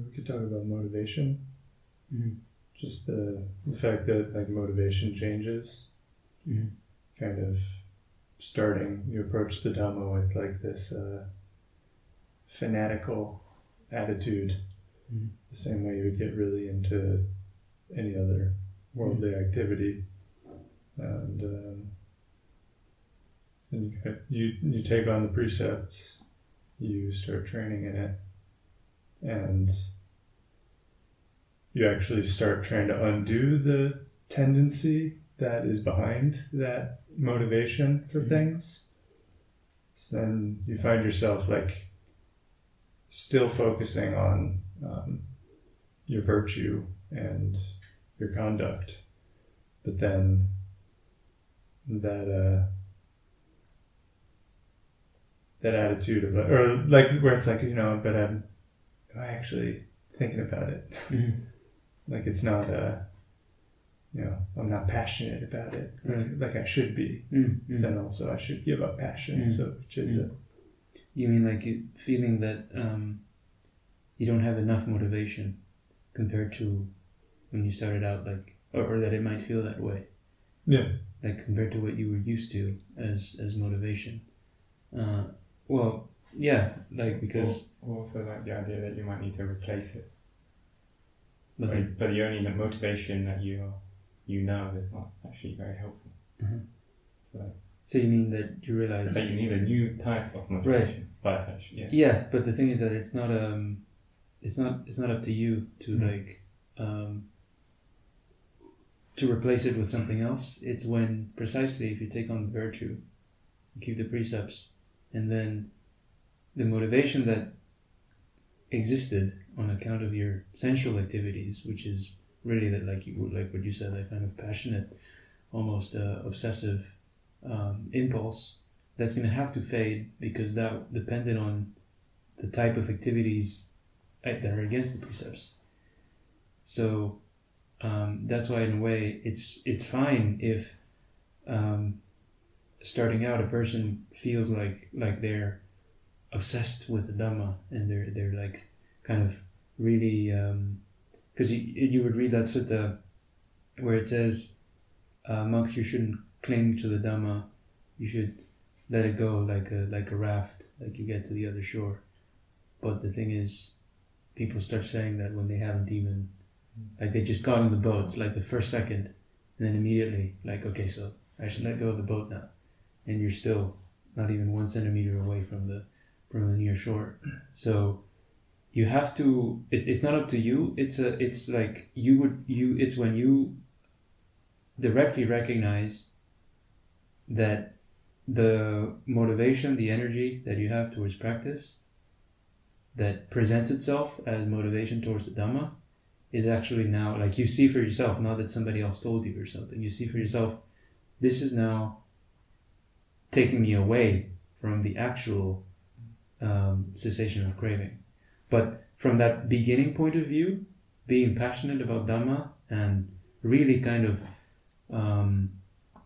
we could talk about motivation. Mm-hmm. Just the fact that like motivation changes. Mm-hmm. Kind of starting, you approach the Dhamma with like this fanatical attitude, the same way you would get really into any other worldly activity, and you take on the precepts, you start training in it, and you actually start trying to undo the tendency that is behind that motivation for things. So then you find yourself like still focusing on your virtue and your conduct, but then that attitude of like, or like where it's like, but am I actually thinking about it? Like it's not I'm not passionate about it like I should be. Then also I should give up passion. So you mean like you feeling that you don't have enough motivation compared to when you started out, like, or that it might feel that way. Yeah. Like compared to what you were used to as motivation. Well, yeah, like because also like the idea that you might need to replace it. But the only motivation that you know is not actually very helpful. So you mean that you realize that you need a new type of motivation, right? But actually, yeah. But the thing is that it's not up to you to to replace it with something else. It's when precisely if you take on the virtue, you keep the precepts, and then the motivation that existed on account of your sensual activities, which is really that like what you said, that kind of passionate, almost obsessive impulse, that's going to have to fade because that depended on the type of activities that are against the precepts. So that's why in a way it's fine if starting out a person feels like they're obsessed with the Dhamma and they're like kind of really because you would read that sutta where it says monks, you shouldn't cling to the Dhamma, you should let it go like a raft, like you get to the other shore. But the thing is, people start saying that when they haven't even, like they just got on the boat like the first second, and then immediately like, okay, so I should let go of the boat now, and you're still not even 1 centimeter away from the near shore. So you have to. It's not up to you. It's like it's when you directly recognize that the motivation, the energy that you have towards practice, that presents itself as motivation towards the Dhamma, is actually now, like you see for yourself, not that somebody else told you or something. You see for yourself, this is now taking me away from the actual cessation of craving. But from that beginning point of view, being passionate about Dhamma and really kind of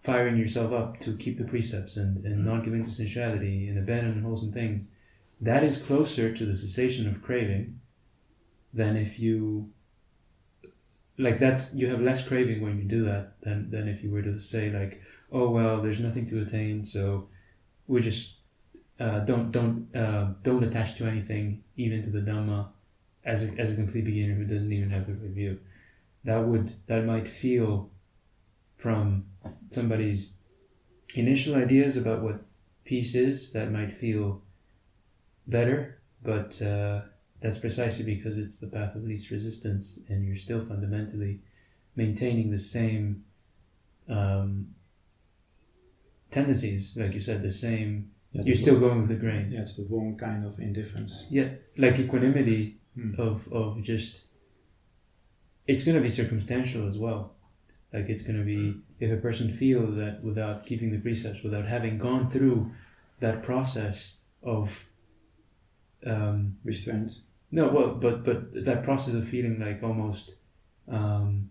firing yourself up to keep the precepts and not give in to sensuality and abandon unwholesome things, that is closer to the cessation of craving than if you you have less craving when you do that than if you were to say like, oh well, there's nothing to attain, so we just don't attach to anything, even to the Dhamma, as a complete beginner who doesn't even have the review. That might feel, from somebody's initial ideas about what peace is, that might feel better, but that's precisely because it's the path of least resistance, and you're still fundamentally maintaining the same tendencies, like you said, the same. Yeah, you're still going with the grain. Yeah, it's the wrong kind of indifference. Yeah, like equanimity of just. It's going to be circumstantial as well. Like it's going to be, if a person feels that without keeping the precepts, without having gone through that process of restraint. No, well, but that process of feeling like almost, in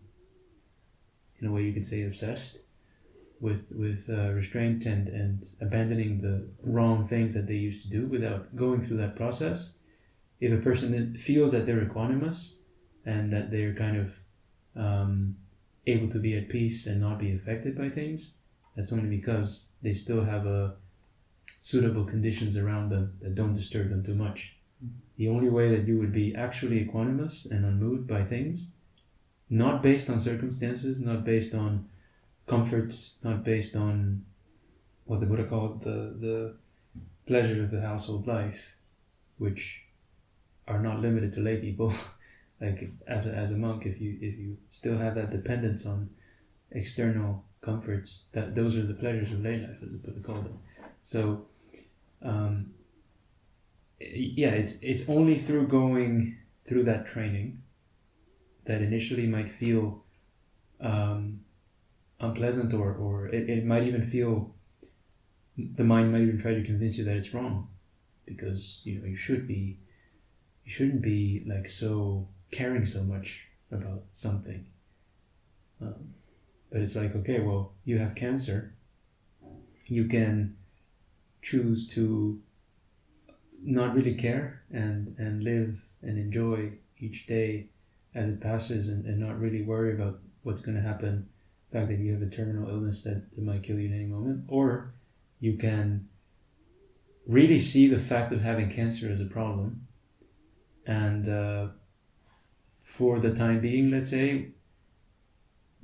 a way you could say, obsessed with restraint and abandoning the wrong things that they used to do without going through that process, if a person feels that they're equanimous and that they're kind of able to be at peace and not be affected by things, that's only because they still have suitable conditions around them that don't disturb them too much. The only way that you would be actually equanimous and unmoved by things, not based on circumstances, not based on comforts, not based on what the Buddha called the pleasures of the household life, which are not limited to lay people. Like as a monk, if you still have that dependence on external comforts, that those are the pleasures of lay life, as the Buddha called it. So, it's only through going through that training that initially might feel unpleasant, or it might even feel, the mind might even try to convince you that it's wrong, because you shouldn't be like so caring so much about something. But it's like, okay, well, you have cancer. You can choose to not really care and live and enjoy each day as it passes, and not really worry about what's going to happen, the fact that you have a terminal illness that might kill you at any moment. Or you can really see the fact of having cancer as a problem, and for the time being, let's say,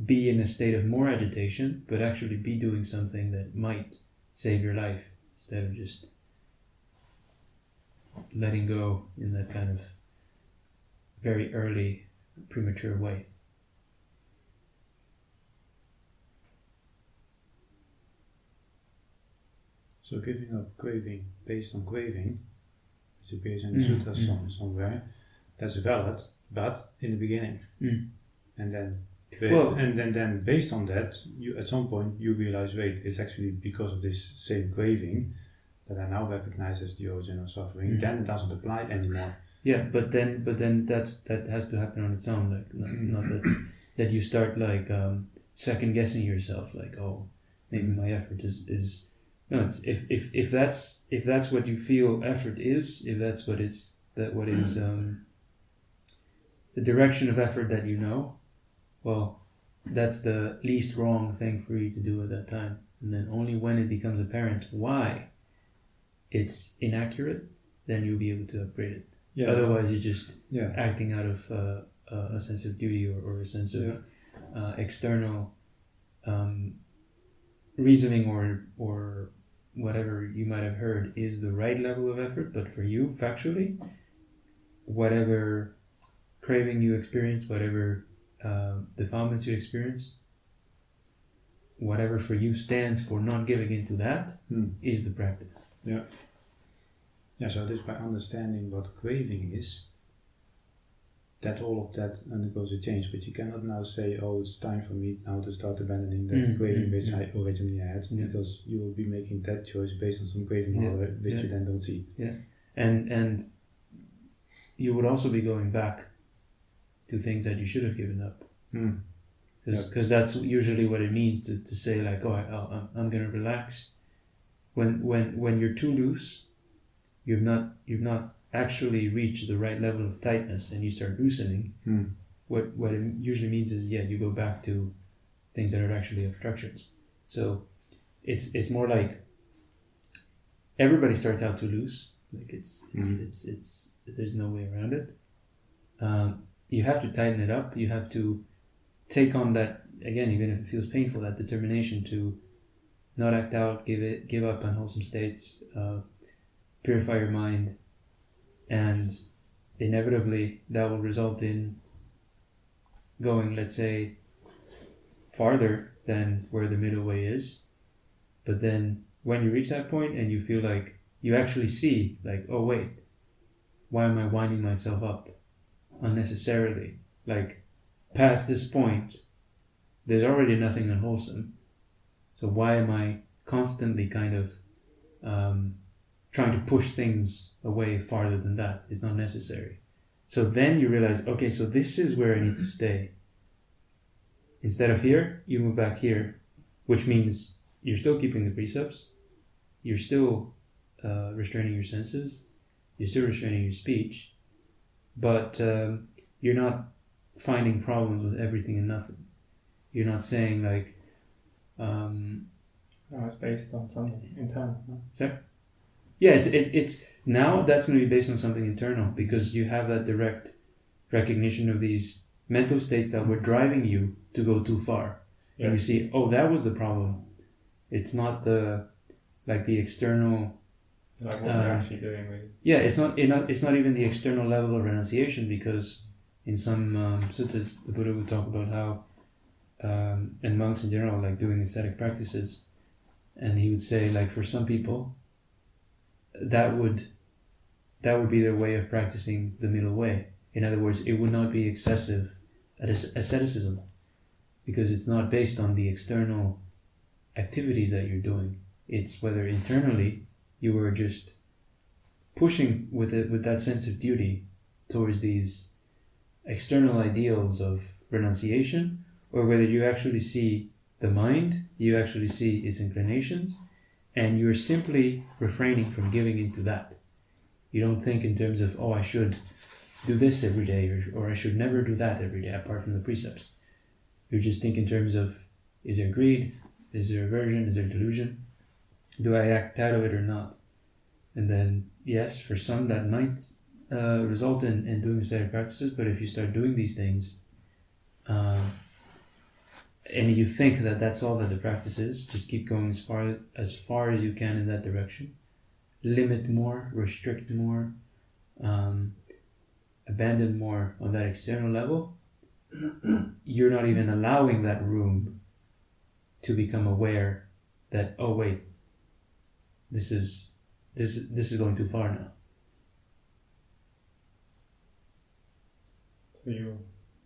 be in a state of more agitation, but actually be doing something that might save your life, instead of just letting go in that kind of very early, premature way. So giving up craving based on craving, which appears in the sutras somewhere, that's valid, but in the beginning. And then then based on that, you at some point you realize, wait, it's actually because of this same craving that I now recognize as the origin of suffering. Then it doesn't apply anymore. Yeah, but then that has to happen on its own. Like not that you start like second guessing yourself, like, oh, maybe my effort is no. It's if that's what you feel effort is, if that's what is the direction of effort that you know, well, that's the least wrong thing for you to do at that time. And then only when it becomes apparent why it's inaccurate, then you'll be able to upgrade it. Yeah. Otherwise, you're just acting out of a sense of duty or a sense of external reasoning or whatever you might have heard is the right level of effort. But for you, factually, whatever craving you experience, whatever defilements you experience, whatever for you stands for not giving into that is the practice. Yeah. Yeah, so it is by understanding what craving is that all of that undergoes a change. But you cannot now say, oh, it's time for me now to start abandoning that craving which I originally had, because you will be making that choice based on some craving which you then don't see. Yeah, and you would also be going back to things that you should have given up. Because that's usually what it means to say, like, oh, I'm going to relax. When you're too loose, you've not actually reached the right level of tightness, and you start loosening. What it usually means is, you go back to things that are actually obstructions. So it's more like everybody starts out too loose. Like it's there's no way around it. You have to tighten it up. You have to take on that, again, even if it feels painful, that determination to not act out, give up unwholesome states, purify your mind, and inevitably that will result in going, let's say, farther than where the middle way is. But then when you reach that point and you feel like you actually see, like, oh wait, why am I winding myself up unnecessarily? Like, past this point, there's already nothing unwholesome. So why am I constantly kind of trying to push things away farther than that? It's not necessary. So then you realize, okay, so this is where I need to stay. Instead of here, you move back here, which means you're still keeping the precepts, you're still restraining your senses, you're still restraining your speech, but you're not finding problems with everything and nothing. You're not saying like. No, it's based on something internal. No? Sorry? Yeah, it's now that's going to be based on something internal because you have that direct recognition of these mental states that were driving you to go too far. Yes. And you see, oh, that was the problem. It's not the external. Like what you're actually doing, really. Yeah, it's not even the external level of renunciation because in some suttas the Buddha would talk about how and monks in general like doing ascetic practices, and he would say like for some people that would be their way of practicing the middle way. In other words, it would not be excessive asceticism because it's not based on the external activities that you're doing. It's whether internally you were just pushing with that sense of duty towards these external ideals of renunciation, or whether you actually see the mind, you actually see its inclinations, and you're simply refraining from giving into that. You don't think in terms of, oh, I should do this every day, or I should never do that every day, apart from the precepts. You just think in terms of, is there greed? Is there aversion? Is there delusion? Do I act out of it or not? And then, yes, for some that might result in doing ascetic practices, but if you start doing these things, and you think that that's all that the practice is, just keep going as far as you can in that direction. Limit more, restrict more, abandon more on that external level. You're not even allowing that room to become aware that, oh wait, this is going too far now. So you're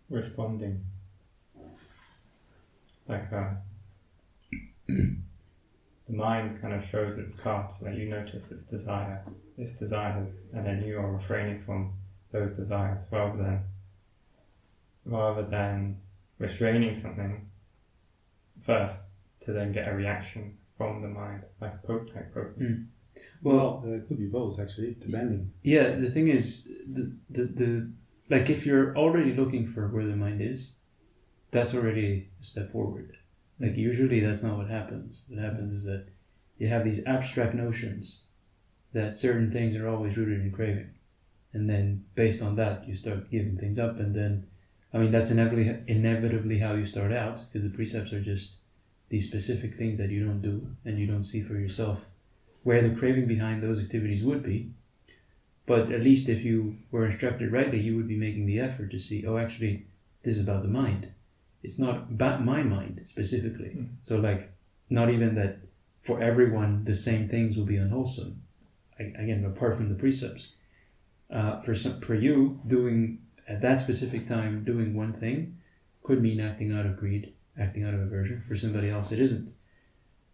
responding like the mind kind of shows its cards, so that you notice its desires, and then you are refraining from those desires rather than restraining something first to then get a reaction from the mind, like poking. Well, it could be both actually, depending. Yeah, the thing is, the like if you're already looking for where the mind is, that's already a step forward. Like usually that's not what happens. What happens is that you have these abstract notions that certain things are always rooted in craving. And then based on that, you start giving things up. And then, I mean, that's inevitably how you start out, because the precepts are just these specific things that you don't do and you don't see for yourself where the craving behind those activities would be. But at least if you were instructed rightly, you would be making the effort to see, oh, actually, this is about the mind. It's not about my mind specifically. So like, not even that for everyone the same things will be unwholesome. Again, apart from the precepts. For you, doing at that specific time, doing one thing could mean acting out of greed, acting out of aversion. For somebody else, it isn't.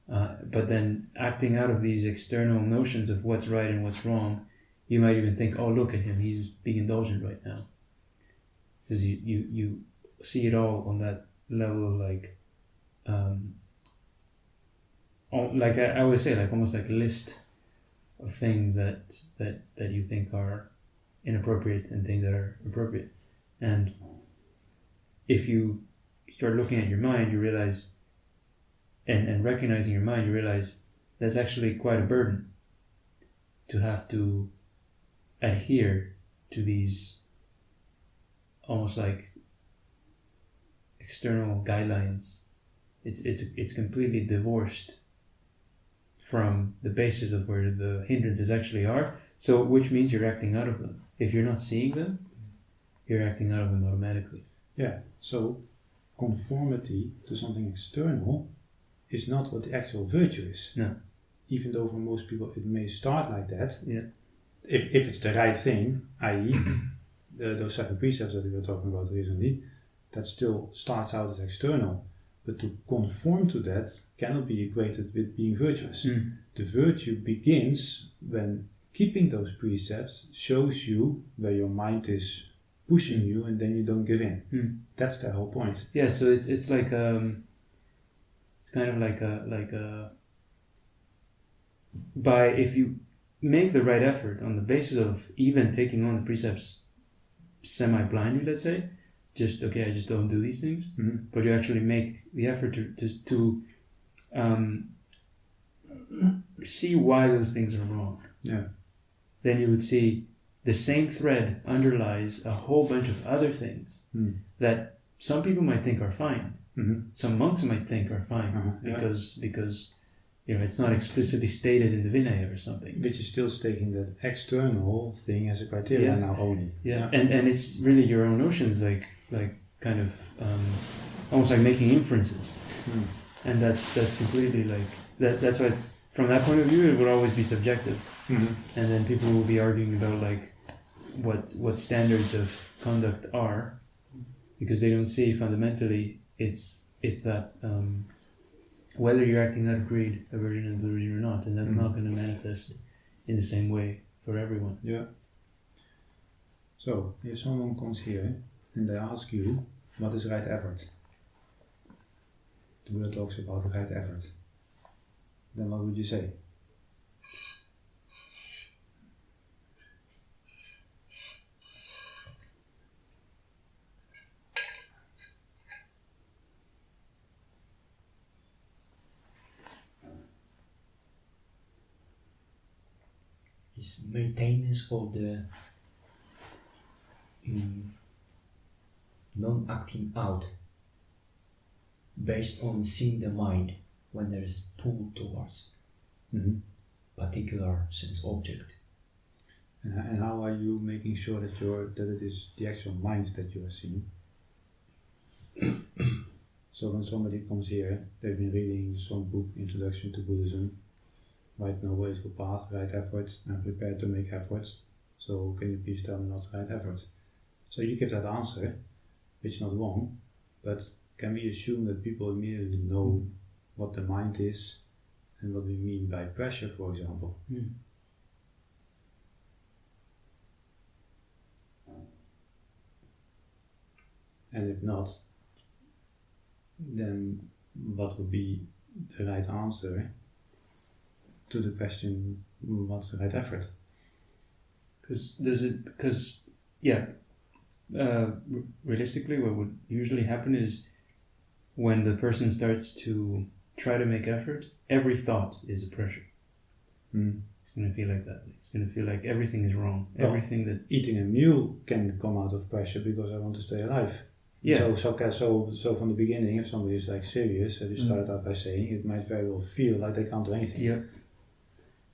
But then acting out of these external notions of what's right and what's wrong, you might even think, oh, look at him, he's being indulgent right now. Because you see it all on that level of like I always say, like almost like a list of things that you think are inappropriate and things that are appropriate. And if you start looking at your mind, you realize, and recognizing your mind, you realize that's actually quite a burden to have to adhere to these almost like external guidelines. It's completely divorced from the basis of where the hindrances actually are. So, which means you're acting out of them. If you're not seeing them, you're acting out of them automatically. Yeah. So, conformity to something external is not what the actual virtue is. No. Even though for most people it may start like that. Yeah. If it's the right thing, i.e., those 7 precepts that we were talking about recently, that still starts out as external. But to conform to that cannot be equated with being virtuous. The virtue begins when keeping those precepts shows you where your mind is pushing you, and then you don't give in. That's the whole point. Yeah, so it's like it's kind of like a by if you make the right effort on the basis of even taking on the precepts semi-blindly, let's say, just okay, I just don't do these things, but you actually make the effort to see why those things are wrong. Yeah. Then you would see the same thread underlies a whole bunch of other things that some people might think are fine. Some monks might think are fine because it's not explicitly stated in the Vinaya or something. Which is still stating that external thing as a criteria now only. Yeah. And it's really your own notions, like kind of almost like making inferences. And that's completely like that's why it's, from that point of view, it would always be subjective. And then people will be arguing about like what standards of conduct are, because they don't see fundamentally it's that whether you're acting out of greed, aversion, and delusion or not, and that's not going to manifest in the same way for everyone. Yeah. So if someone comes here and they ask you, what is right effort? The Buddha talks about right effort. Then what would you say? Is maintenance of the non-acting out based on seeing the mind when there's pull towards particular sense object. And how are you making sure that it is the actual mind that you are seeing? So when somebody comes here, they've been reading some book, Introduction to Buddhism, Right Noble Eightfold Path, right efforts, and prepared to make efforts. So can you please tell me what's right efforts? So you give that answer, which is not wrong, but can we assume that people immediately know what the mind is and what we mean by pressure, for example? And if not, then what would be the right answer to the question, what's the right effort? Realistically, what would usually happen is when the person starts to try to make effort, every thought is a pressure. It's going to feel like that. It's going to feel like everything is wrong. Well, everything that eating a meal can come out of pressure because I want to stay alive. Yeah. So from the beginning, if somebody is like serious, you started out by saying it might very well feel like they can't do anything. Yeah.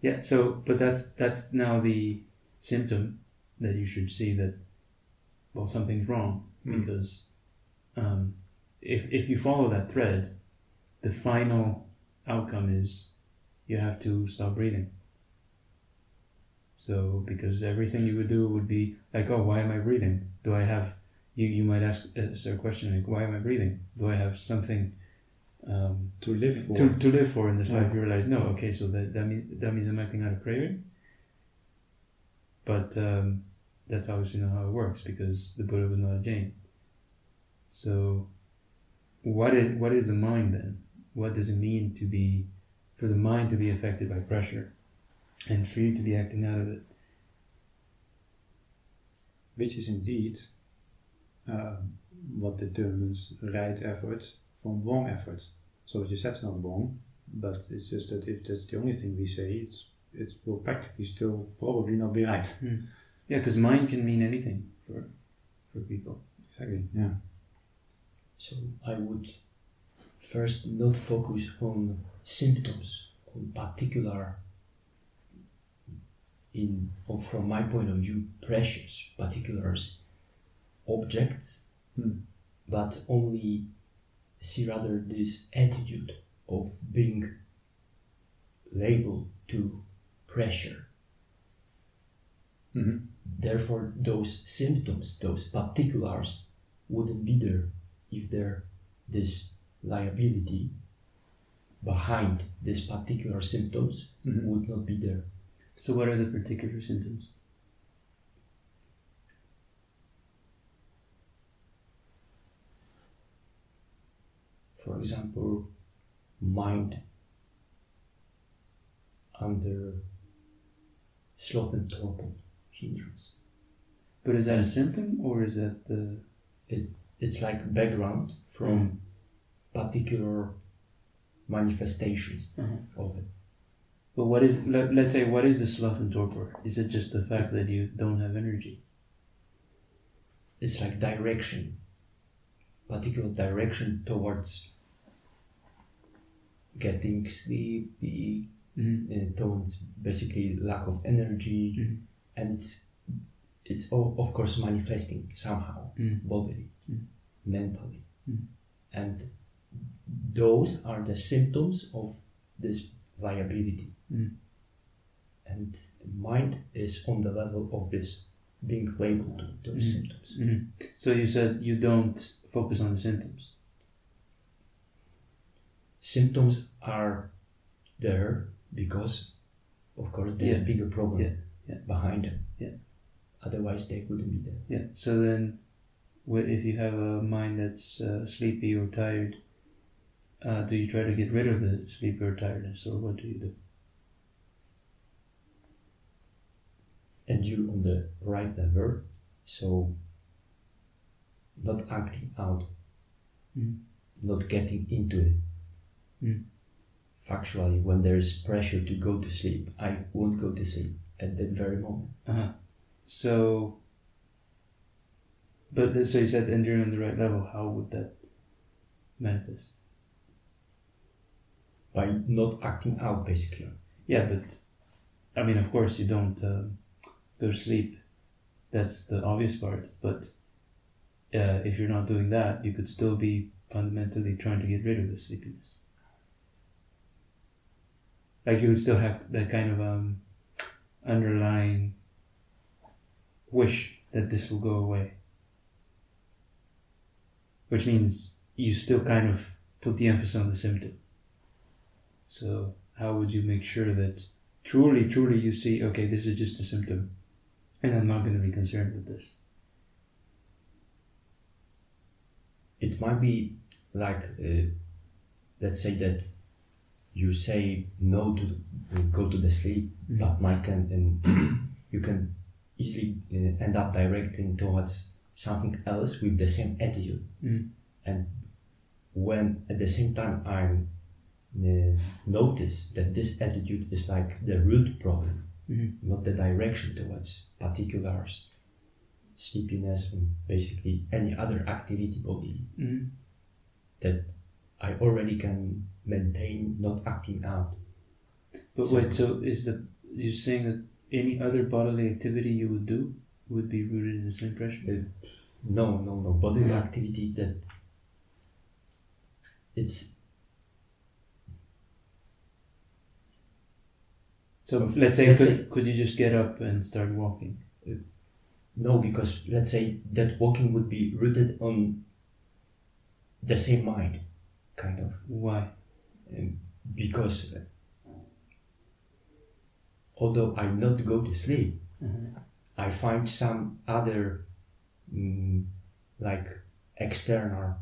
Yeah. So, but that's now the symptom that you should see that, well, something's wrong, because if you follow that thread, the final outcome is you have to stop breathing. So because everything you would do would be like, oh, why am I breathing? Do I have you might ask a question like, why am I breathing? Do I have something to live for? To live for in this life? You realize, no, okay, so that means I'm acting out of craving. But that's obviously not how it works, because the Buddha was not a Jain. So what is the mind then? What does it mean for the mind to be affected by pressure and for you to be acting out of it? Which is indeed what determines right effort from wrong effort. So what you said is not wrong, but it's just that if that's the only thing we say, it will practically still probably not be right. Yeah, because mind can mean anything for people. Exactly, yeah. So I would first not focus on symptoms, on particular, from my point of view, precious particulars, objects, but only see rather this attitude of being labeled to pressure. Therefore, those symptoms, those particulars, wouldn't be there if this liability behind these particular symptoms would not be there. So what are the particular symptoms? For example, mind under sloth and torpor, hindrance. But is that a symptom or is that the... It's like background from particular manifestations of it. But what is, let's say, what is the sloth and torpor? Is it just the fact that you don't have energy? It's like direction, particular direction towards getting sleepy, towards basically lack of energy, and it's of course manifesting somehow, bodily, mentally, and those are the symptoms of this liability. And mind is on the level of this being labeled to those symptoms. So you said you don't focus on the symptoms. Symptoms are there because, of course, there's a bigger problem behind them. Otherwise, they wouldn't be there. Yeah. So then, if you have a mind that's sleepy or tired, do you try to get rid of the sleepy or tiredness, or what do you do? And you're on the right level, so not acting out, not getting into it. Factually, when there's pressure to go to sleep, I won't go to sleep at that very moment. So you said, and you're on the right level, how would that manifest? By not acting out, basically. Yeah, but, I mean, of course you don't go to sleep. That's the obvious part. But if you're not doing that, you could still be fundamentally trying to get rid of the sleepiness. Like you would still have that kind of underlying wish that this will go away. Which means you still kind of put the emphasis on the symptom. So how would you make sure that truly you see, okay, this is just a symptom and I'm not going to be concerned with this? It might be like, let's say that you say no to go to the sleep, but you can easily end up directing towards something else with the same attitude. And when at the same time I notice that this attitude is like the root problem, not the direction towards particulars, sleepiness, and basically any other activity bodily, that I already can maintain not acting out. But wait, so you're saying that any other bodily activity you would do would be rooted in the same pressure? No. Bodily activity that it's... So let's say, could you just get up and start walking? No, because let's say that walking would be rooted on the same mind, kind of. Why? Because although I not go to sleep, I find some other like external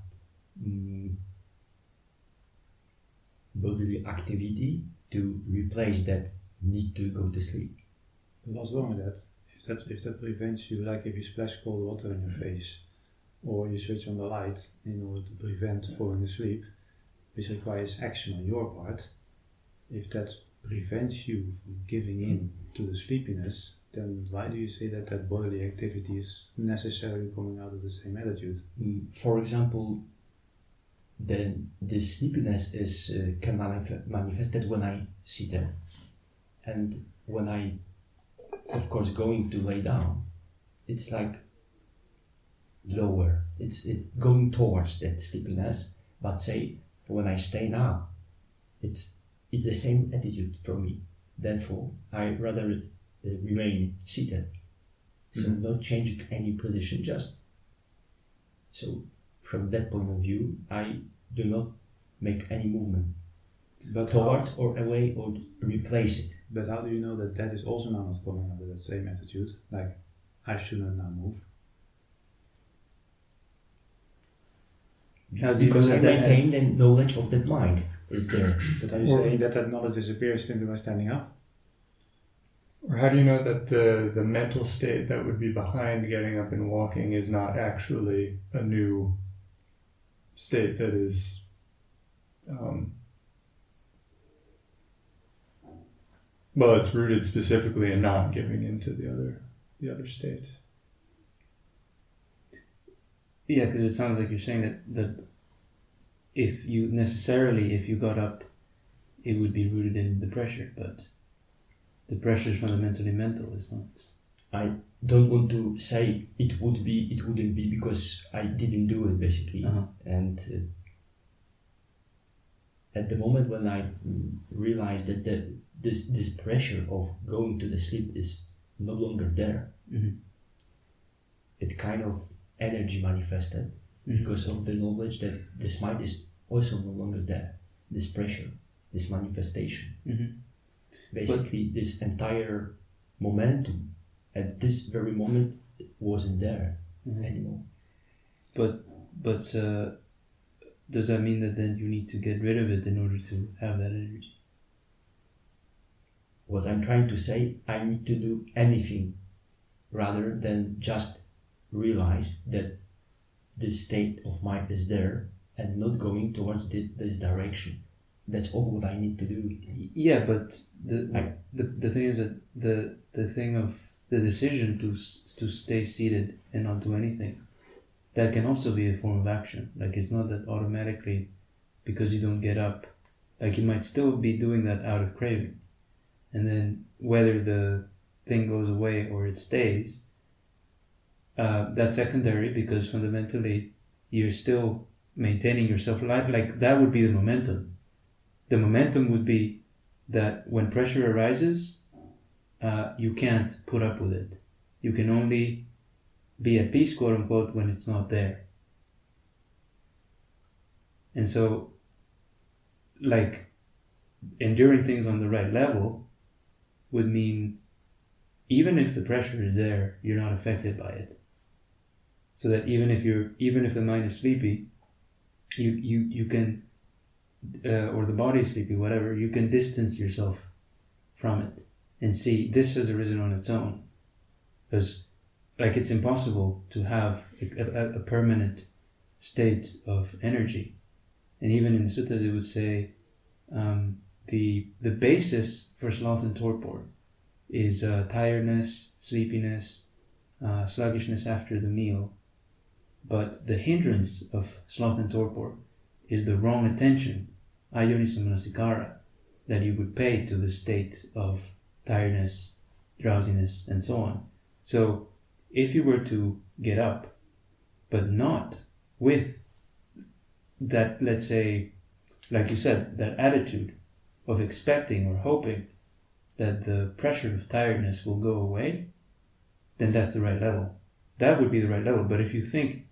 bodily activity to replace that need to go to sleep. But what's wrong with that? If that prevents you, like if you splash cold water in your face, or you switch on the light in order to prevent falling asleep, which requires action on your part, if that prevents you from giving in to the sleepiness, then why do you say that bodily activity is necessarily coming out of the same attitude? For example, then this sleepiness is can manifested when I sit there, and when I, of course, going to lay down, it's like lower. It's going towards that sleepiness. But say when I stay now, it's the same attitude for me. Therefore, I rather remain seated, so not changing any position. Just so from that point of view, I do not make any movement, but towards or away or replace it. But how do you know that is also now not coming out of that same attitude? Like, I shouldn't now move. Because I maintain the knowledge of that mind is there. But are you saying that knowledge disappears simply by standing up? Or how do you know that the mental state that would be behind getting up and walking is not actually a new state that is well, it's rooted specifically in not giving into the other state. Yeah, because it sounds like you're saying that if you got up, it would be rooted in the pressure, but the pressure is fundamentally mental, it's not. I don't want to say it wouldn't be, because I didn't do it basically. And at the moment when I realized that this pressure of going to the sleep is no longer there, it kind of energy manifested because of the knowledge that this mind is also no longer there. This pressure, this manifestation. Basically, this entire momentum at this very moment wasn't there anymore. But does that mean that then you need to get rid of it in order to have that energy? What I'm trying to say, I need to do anything rather than just realize that this state of mind is there and not going towards this direction. That's all what I need to do. Yeah, but the thing is that the thing of the decision to stay seated and not do anything, that can also be a form of action. Like, it's not that automatically because you don't get up. Like, you might still be doing that out of craving, and then whether the thing goes away or it stays, that's secondary, because fundamentally you're still maintaining yourself alive. Like, that would be the momentum. The momentum would be that when pressure arises, you can't put up with it. You can only be at peace, quote unquote, when it's not there. And so, like, enduring things on the right level would mean even if the pressure is there, you're not affected by it. So that even if the mind is sleepy, you can, or the body is sleepy, whatever, you can distance yourself from it and see this has arisen on its own. Because, like, it's impossible to have a permanent state of energy. And even in the suttas it would say the basis for sloth and torpor is tiredness, sleepiness, sluggishness after the meal. But the hindrance of sloth and torpor is the wrong attention, ayoniso manasikara, that you would pay to the state of tiredness, drowsiness, and so on. So if you were to get up, but not with that, let's say, like you said, that attitude of expecting or hoping that the pressure of tiredness will go away, then that's the right level. That would be the right level. But if you think,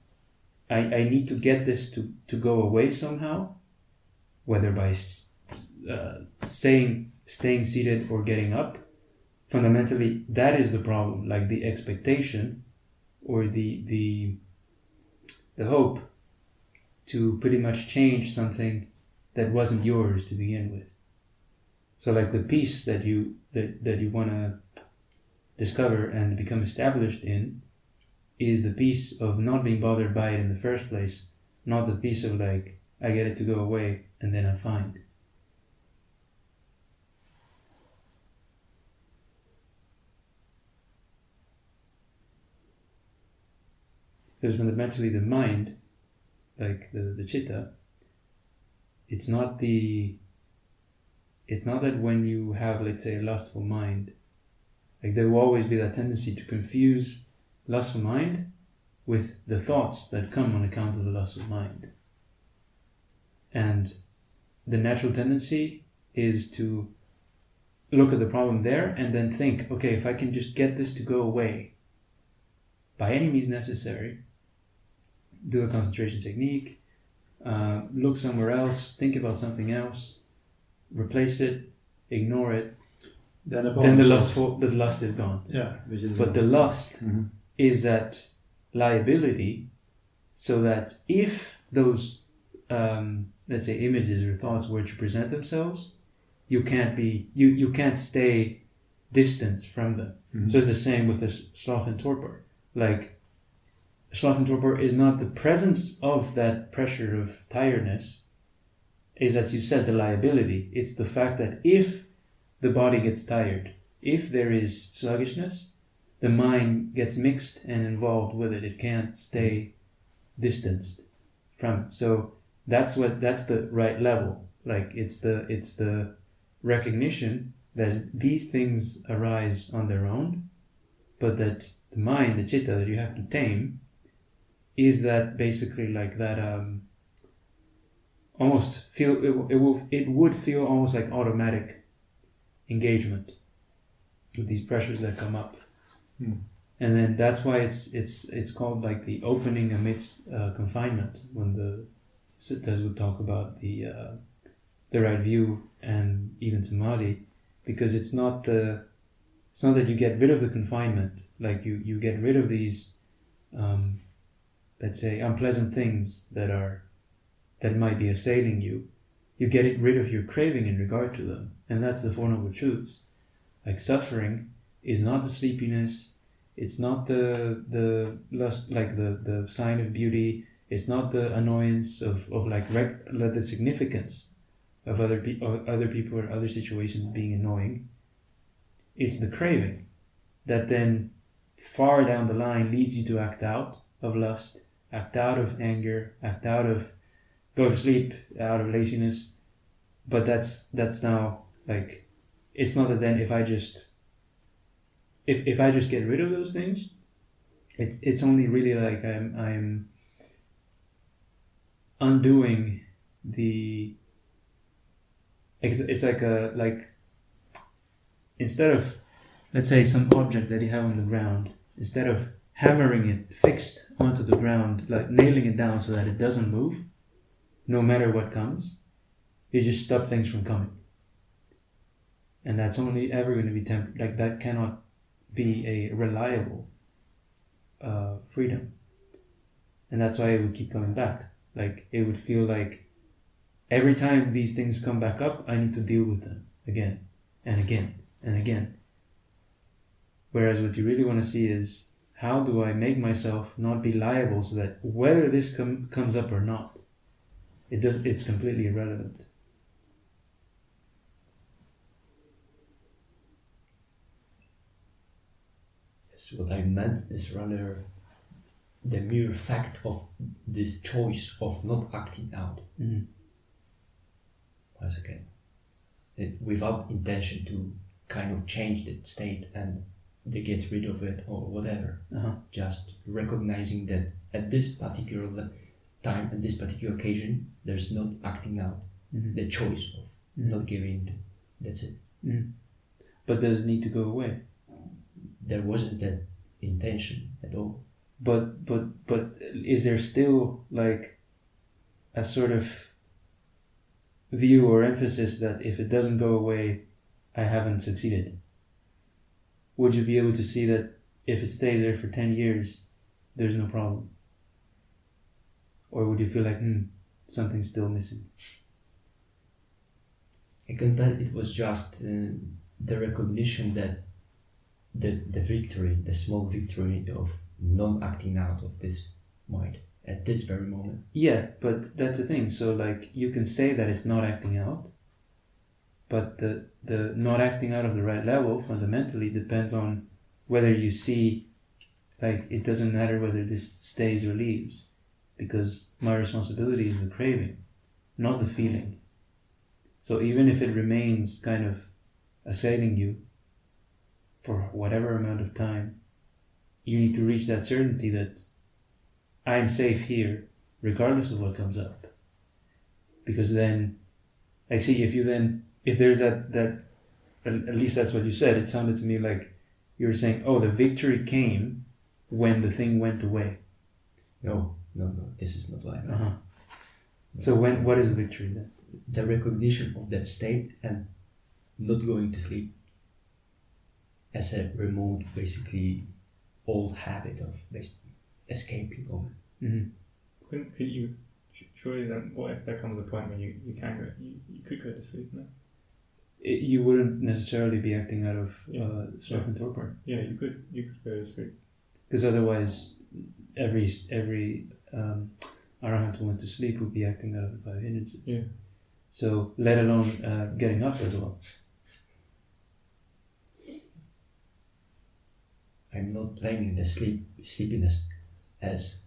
I need to get this to go away somehow, whether by staying seated or getting up, fundamentally that is the problem. Like, the expectation or the hope to pretty much change something that wasn't yours to begin with. So, like, the peace that you want to discover and become established in is the peace of not being bothered by it in the first place, not the peace of, like, I get it to go away and then I'm fine. Because fundamentally the mind, like the chitta, it's not that when you have, let's say, a lustful mind, like, there will always be that tendency to confuse lustful mind with the thoughts that come on account of the lustful mind. And the natural tendency is to look at the problem there and then think, okay, if I can just get this to go away by any means necessary, do a concentration technique, look somewhere else, think about something else, replace it, ignore it, then the lust is gone. Yeah, but the lust is that liability, so that if those let's say images or thoughts were to present themselves, you can't stay distance from them. So it's the same with this sloth and torpor. Like, sloth and torpor is not the presence of that pressure of tiredness, is, as you said, the liability. It's the fact that if the body gets tired, if there is sluggishness, the mind gets mixed and involved with it. It can't stay distanced from it. So that's the right level. Like, it's the recognition that these things arise on their own, but that the mind, the chitta that you have to tame, is that basically like that almost feel it would feel almost like automatic engagement with these pressures that come up. And then that's why it's called like the opening amidst confinement, when the suttas would talk about the right view and even samadhi, because it's not that you get rid of the confinement, like you get rid of these let's say unpleasant things that might be assailing you. You get rid of your craving in regard to them, and that's the Four Noble Truths. Like, suffering is not the sleepiness, it's not the lust, like the sign of beauty, it's not the annoyance of like the significance of other people or other situations being annoying. It's the craving that then far down the line leads you to act out of lust, act out of anger, act out of go to sleep, out of laziness. But that's now, like, it's not that then if I just get rid of those things, it's only really like I'm undoing the. It's like instead of, let's say, some object that you have on the ground, instead of hammering it fixed onto the ground, like nailing it down so that it doesn't move, no matter what comes, you just stop things from coming. And that's only ever going to be temporary. Like, that cannot be a reliable freedom. And that's why it would keep coming back. Like, it would feel like every time these things come back up, I need to deal with them again and again and again. Whereas what you really want to see is, how do I make myself not be liable so that whether this comes up or not, it's completely irrelevant. Yes, what I meant is rather the mere fact of this choice of not acting out. Once again, without intention to kind of change that state and they get rid of it or whatever. Just recognizing that at this particular time, at this particular occasion, there's not acting out. The choice of not giving. That's it. But does it need to go away? There wasn't that intention at all. But is there still like a sort of view or emphasis that if it doesn't go away, I haven't succeeded? Would you be able to see that if it stays there for 10 years, there's no problem? Or would you feel like, something's still missing? I can tell it was just the recognition that the victory, the small victory of not acting out of this mind at this very moment. Yeah, but that's the thing. So like, you can say that it's not acting out, but the not acting out of the right level fundamentally depends on whether you see, like, it doesn't matter whether this stays or leaves, because my responsibility is the craving, not the feeling. So even if it remains kind of assailing you for whatever amount of time, you need to reach that certainty that I'm safe here regardless of what comes up. Because then, like, see, if there's that at least that's what you said, it sounded to me like you were saying, oh, the victory came when the thing went away. No, this is not like that. So what is the victory then? The recognition of that state and not going to sleep as a remote, basically old habit of basically escaping of it. Could you surely then? What if there comes a point when you can go? You could go to sleep now. you wouldn't necessarily be acting out of sloth and torpor. Yeah, you could go to sleep. Because otherwise, every arahant who went to sleep would be acting out of the 5 hindrances. Yeah. So, let alone getting up as well. I'm not blaming the sleepiness as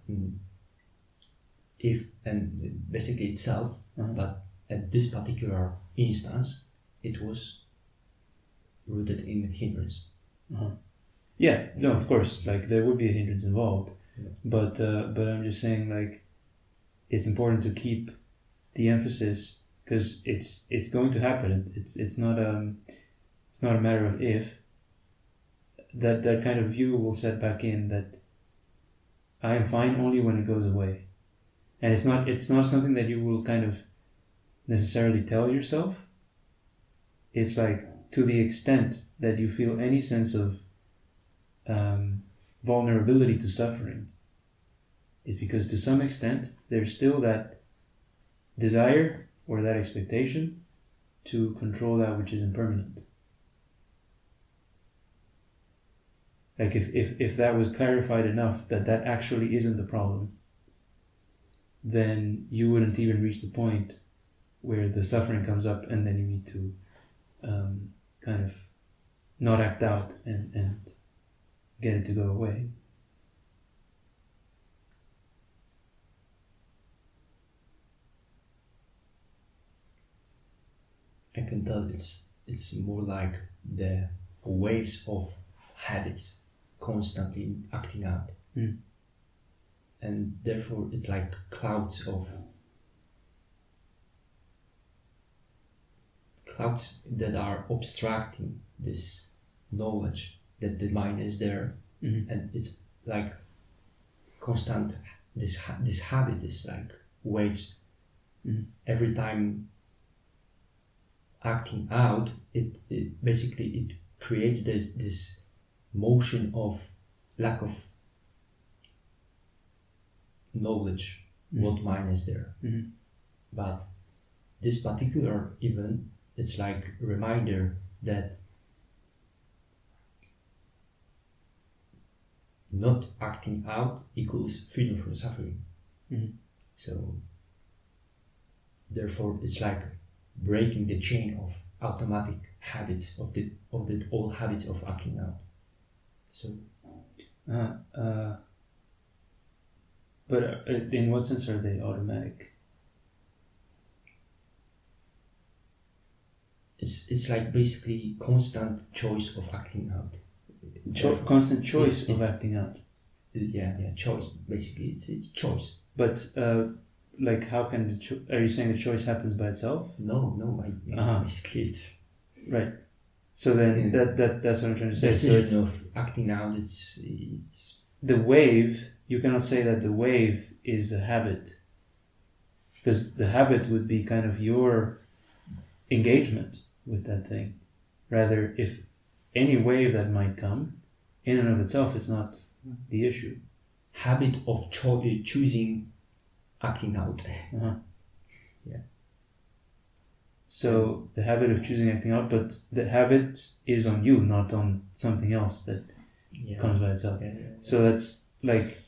if and basically itself, but at this particular instance, it was rooted in hindrance. Yeah, no, of course, like there would be a hindrance involved, Yeah. but I'm just saying, like, it's important to keep the emphasis because it's going to happen. It's not a matter of if. That kind of view will set back in that I am fine only when it goes away, and it's not something that you will kind of necessarily tell yourself. It's like to the extent that you feel any sense of vulnerability to suffering, is because to some extent there's still that desire or that expectation to control that which is impermanent. Like if that was clarified enough that actually isn't the problem, then you wouldn't even reach the point where the suffering comes up and then you need to kind of not act out and get it to go away. I can tell it's more like the waves of habits constantly acting out, and therefore it's like clouds that are obstructing this knowledge that the mind is there, and it's like constant. This habit is like waves. Every time acting out, it basically it creates this motion of lack of knowledge what mind is there. But this particular event, it's like a reminder that not acting out equals freedom from suffering. So therefore it's like breaking the chain of automatic habits of the old habits of acting out. So but in what sense are they automatic? it's like basically constant choice of acting out. Constant choice of acting out. Yeah, choice. Basically, it's choice. But like, how can are you saying the choice happens by itself? No. Basically, it's right. So then that's what I'm trying to say. Decision of acting out. It's the wave. You cannot say that the wave is a habit, because the habit would be kind of your engagement with that thing. Rather, if any wave that might come, in and of itself, is not the issue. Habit of choosing acting out. Yeah. So the habit of choosing acting out, but the habit is on you, not on something else that comes by itself. Yeah. So that's like,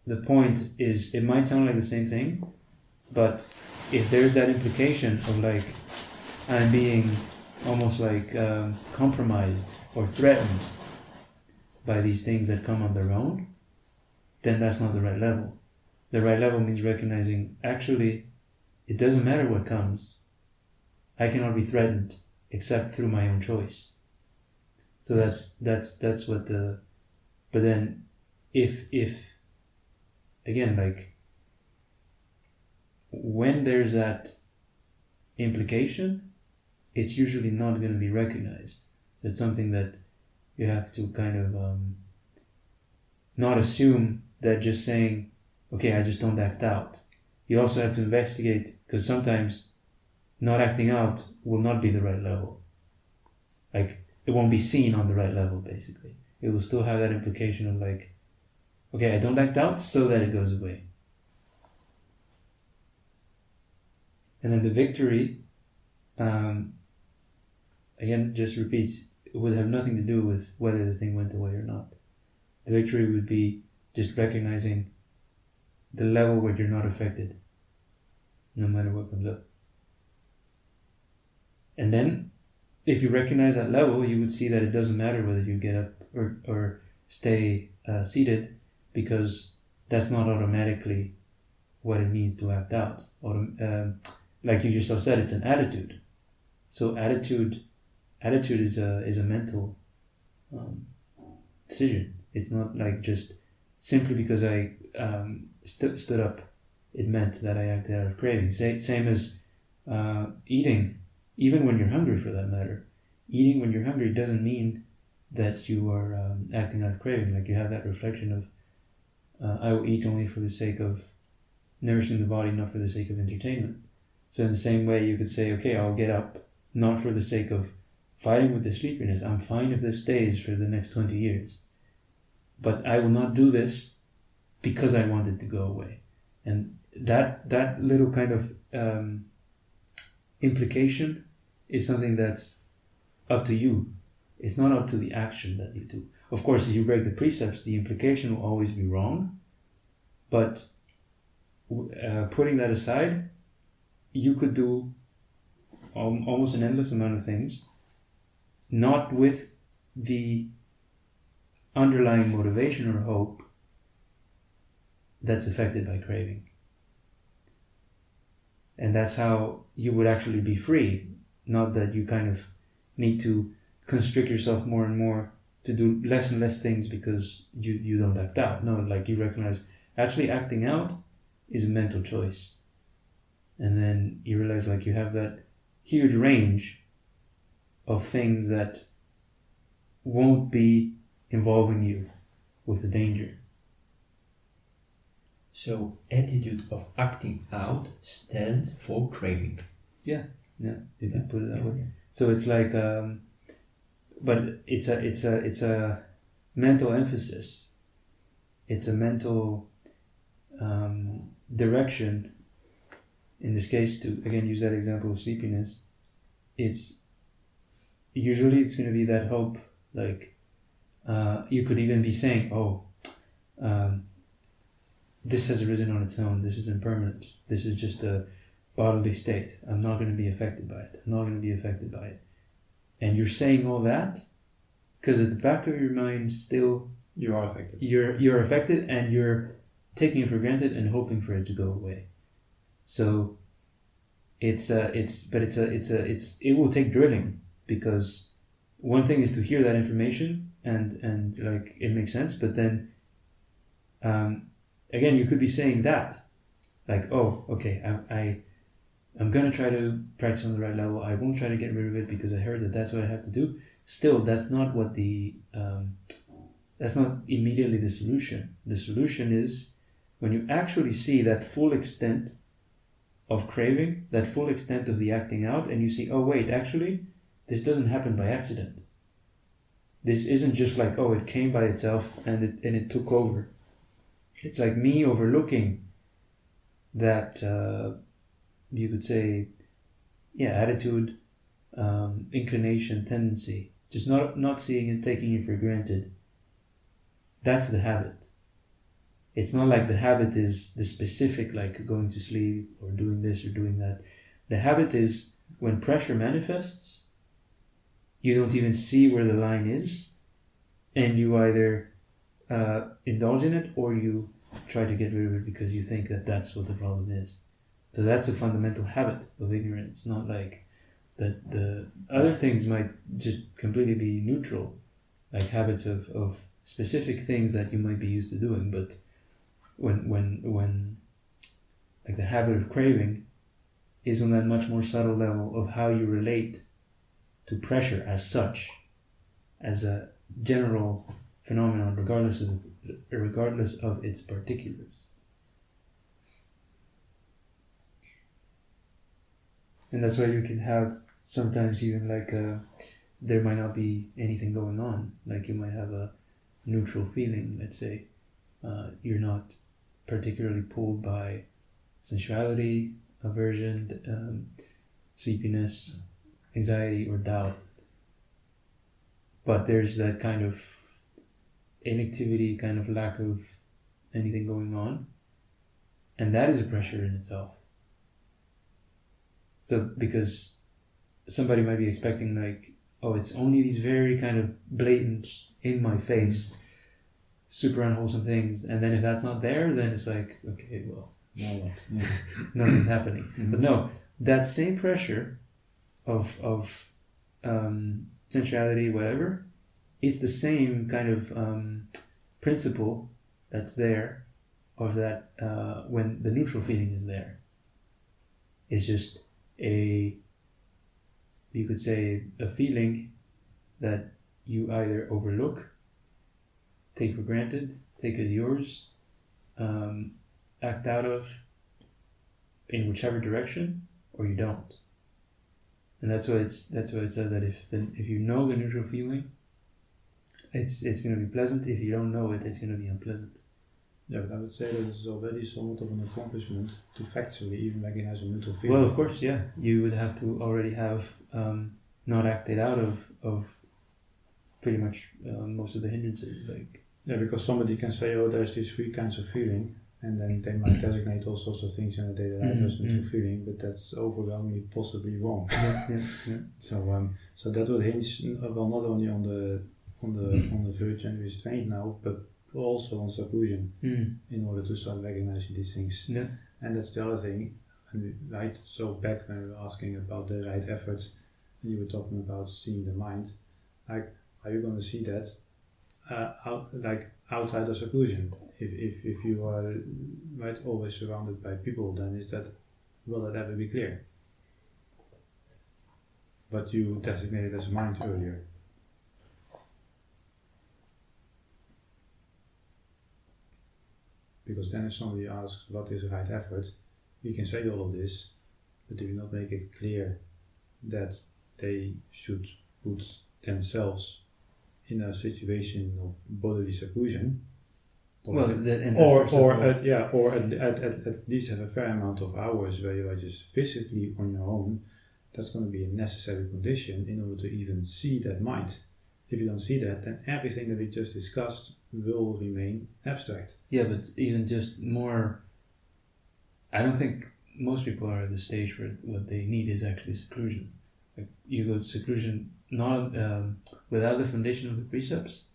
the point is, it might sound like the same thing, but if there's that implication of like, I'm being almost like compromised or threatened by these things that come on their own, then that's not the right level. The right level means recognizing, actually, it doesn't matter what comes. I cannot be threatened except through my own choice. So that's what the. But then, if again, like, when there's that implication, it's usually not going to be recognized. It's something that you have to kind of not assume that just saying, okay, I just don't act out. You also have to investigate, because sometimes not acting out will not be the right level. Like, it won't be seen on the right level, basically. It will still have that implication of like, okay, I don't act out so that it goes away. And then the victory again, just repeats, it would have nothing to do with whether the thing went away or not. The victory would be just recognizing the level where you're not affected, no matter what comes up. And then, if you recognize that level, you would see that it doesn't matter whether you get up or stay seated, because that's not automatically what it means to act out. Like you yourself said, it's an attitude. So attitude is a mental decision. It's not like just simply because I stood up, it meant that I acted out of craving. Same as eating, even when you're hungry for that matter. Eating when you're hungry doesn't mean that you are acting out of craving. Like you have that reflection of, I will eat only for the sake of nourishing the body, not for the sake of entertainment. So in the same way, you could say, okay, I'll get up, not for the sake of fighting with the sleepiness. I'm fine if this stays for the next 20 years. But I will not do this because I want it to go away. And that little kind of implication is something that's up to you. It's not up to the action that you do. Of course, if you break the precepts, the implication will always be wrong. But putting that aside, you could do almost an endless amount of things, not with the underlying motivation or hope that's affected by craving. And that's how you would actually be free, not that you kind of need to constrict yourself more and more to do less and less things because you don't act out. No, like you recognize actually acting out is a mental choice. And then you realize like you have that huge range of things that won't be involving you with the danger. So attitude of acting out stands for craving. Yeah, if you put it that way. So it's like, but it's a mental emphasis. It's a mental direction. In this case, to again use that example of sleepiness, it's going to be that hope. Like you could even be saying, this has arisen on its own. This is impermanent. This is just a bodily state. I'm not going to be affected by it. I'm not going to be affected by it. And you're saying all that because at the back of your mind, still you are affected. You're affected, and you're taking it for granted and hoping for it to go away. So it will take drilling, because one thing is to hear that information and like it makes sense, but then again you could be saying that like, oh, okay, I'm gonna try to practice on the right level. I won't try to get rid of it because I heard that that's what I have to do. Still, that's not what that's not immediately the solution. The solution is when you actually see that full extent of craving, that full extent of the acting out, and you see, oh wait, actually, this doesn't happen by accident. This isn't just like, oh, it came by itself and it took over. It's like me overlooking that, you could say, attitude, inclination, tendency. Just not seeing it, taking it for granted. That's the habit. It's not like the habit is the specific, like going to sleep or doing this or doing that. The habit is when pressure manifests, you don't even see where the line is, and you either indulge in it or you try to get rid of it because you think that that's what the problem is. So that's a fundamental habit of ignorance, not like that the other things might just completely be neutral, like habits of specific things that you might be used to doing, but when like the habit of craving is on that much more subtle level of how you relate to pressure as such, as a general phenomenon, regardless of its particulars. And that's why you can have sometimes even like there might not be anything going on, like you might have a neutral feeling, let's say. You're not particularly pulled by sensuality, aversion, sleepiness, anxiety, or doubt. but there's that kind of inactivity, kind of lack of anything going on, and that is a pressure in itself. So because somebody might be expecting like, oh, it's only these very kind of blatant, in my face, super unwholesome things, and then if that's not there, then it's like, okay, well, now what? Yeah. Nothing's happening. But no, that same pressure of sensuality, whatever, it's the same kind of principle that's there, of that when the neutral feeling is there. It's just you could say, a feeling that you either overlook, take for granted, take as yours, act out of, in whichever direction, or you don't. And that's why it said that if you know the neutral feeling, it's going to be pleasant. If you don't know it, it's going to be unpleasant. Yeah, but I would say that this is already somewhat of an accomplishment to factually even recognize a neutral feeling. Well, of course, yeah. You would have to already have not acted out of pretty much most of the hindrances. Like, yeah, because somebody can say, oh, there's these 3 kinds of feeling, and then they might designate all sorts of things in a daily life as neutral feeling, but that's overwhelmingly possibly wrong. Yeah. So that would hinge well not only on the virtue and restraint now, but also on seclusion in order to start recognizing these things. Yeah. And that's the other thing. Right. So back when we were asking about the right efforts, and you were talking about seeing the mind, like, are you going to see that outside of seclusion? If you are right always surrounded by people, then will that ever be clear? But you designated as mind earlier. Because then if somebody asks what is right effort, we can say all of this, but if you not make it clear that they should put themselves in a situation of bodily seclusion, or at least have a fair amount of hours where you are just physically on your own, that's going to be a necessary condition in order to even see that mind. If you don't see that, then everything that we just discussed will remain abstract. Yeah, but even just more, I don't think most people are at the stage where what they need is actually seclusion. Like, you go to seclusion not without the foundation of the precepts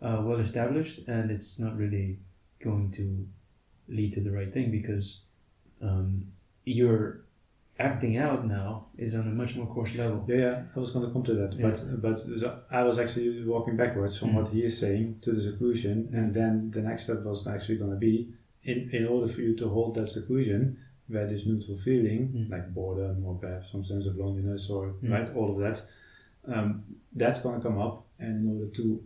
well established, and it's not really going to lead to the right thing, because your acting out now is on a much more coarse level. Yeah, I was going to come to that, but I was actually walking backwards from what he is saying to the seclusion, and then the next step was actually going to be in order for you to hold that seclusion, where this neutral feeling, like boredom or perhaps some sense of loneliness or right, all of that, that's going to come up, and in order to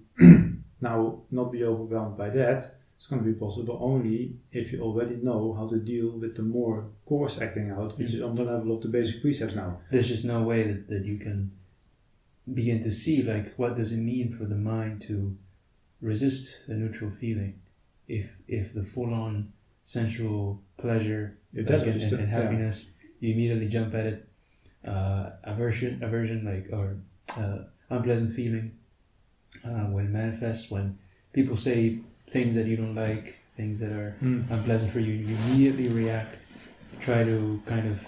now not be overwhelmed by that, it's going to be possible only if you already know how to deal with the more coarse acting out, which is on the level of the basic precepts now. There's just no way that you can begin to see, like, what does it mean for the mind to resist a neutral feeling if the full-on sensual pleasure and happiness, you immediately jump at it. Aversion, like, or unpleasant feeling when manifests, when people say things that you don't like, things that are unpleasant for you, you immediately react, try to kind of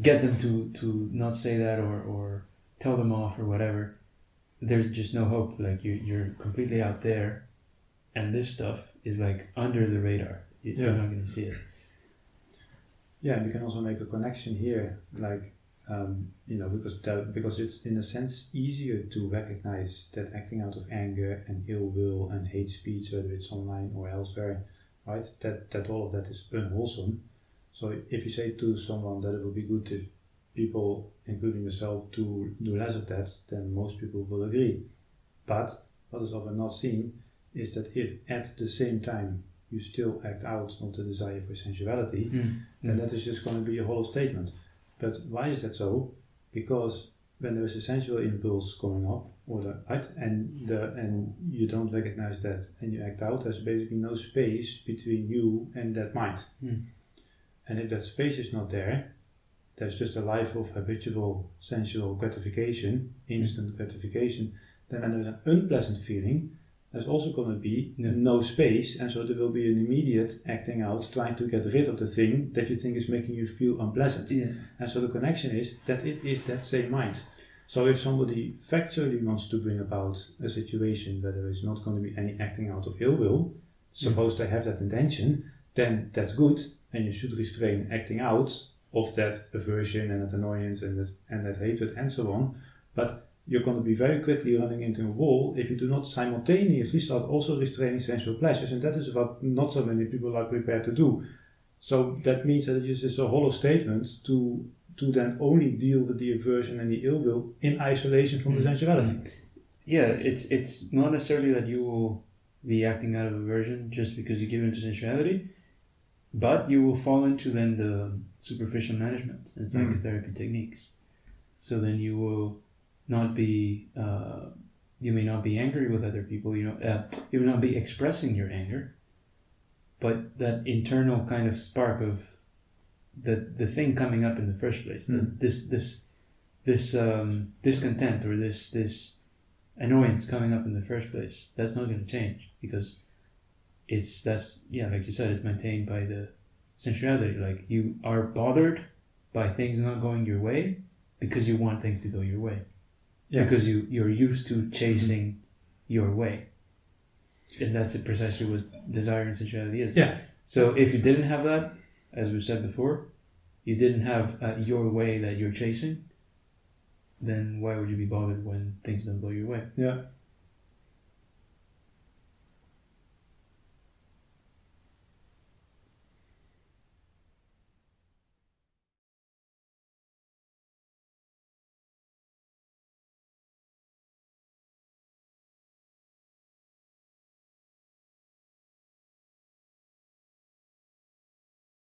get them to not say that or tell them off or whatever. There's just no hope. Like, you're completely out there, and this stuff is like under the radar. You're not going to see it. Yeah, and you can also make a connection here, like, because it's in a sense easier to recognize that acting out of anger and ill will and hate speech, whether it's online or elsewhere, right? That all of that is unwholesome. So if you say to someone that it would be good if people, including yourself, to do less of that, then most people will agree. But what is often not seen is that if at the same time you still act out of the desire for sensuality, then that is just going to be a hollow statement. But why is that so? Because when there is a sensual impulse coming up, and you don't recognize that and you act out, there's basically no space between you and that mind. And if that space is not there, there's just a life of habitual sensual gratification, instant gratification, then when there's an unpleasant feeling, there's also going to be no space, and so there will be an immediate acting out, trying to get rid of the thing that you think is making you feel unpleasant. Yeah. And so the connection is that it is that same mind. So if somebody factually wants to bring about a situation where there is not going to be any acting out of ill will, suppose they have that intention, then that's good, and you should restrain acting out of that aversion and that annoyance and that hatred and so on. But you're going to be very quickly running into a wall if you do not simultaneously start also restraining sensual pleasures, and that is what not so many people are prepared to do. So that means that it is just a hollow statement to then only deal with the aversion and the ill will in isolation from the sensuality. Yeah, it's not necessarily that you will be acting out of aversion just because you give into sensuality, but you will fall into then the superficial management and psychotherapy techniques. So then you will not be, you may not be angry with other people, you will not be expressing your anger, but that internal kind of spark of the thing coming up in the first place, this discontent or this annoyance coming up in the first place, that's not going to change because like you said, it's maintained by the sensuality. Like you are bothered by things not going your way because you want things to go your way. Yeah. Because you're used to chasing your way. And that's precisely what desire and sensuality is. Yeah. So if you didn't have that, as we said before, you didn't have your way that you're chasing, then why would you be bothered when things don't go your way? Yeah.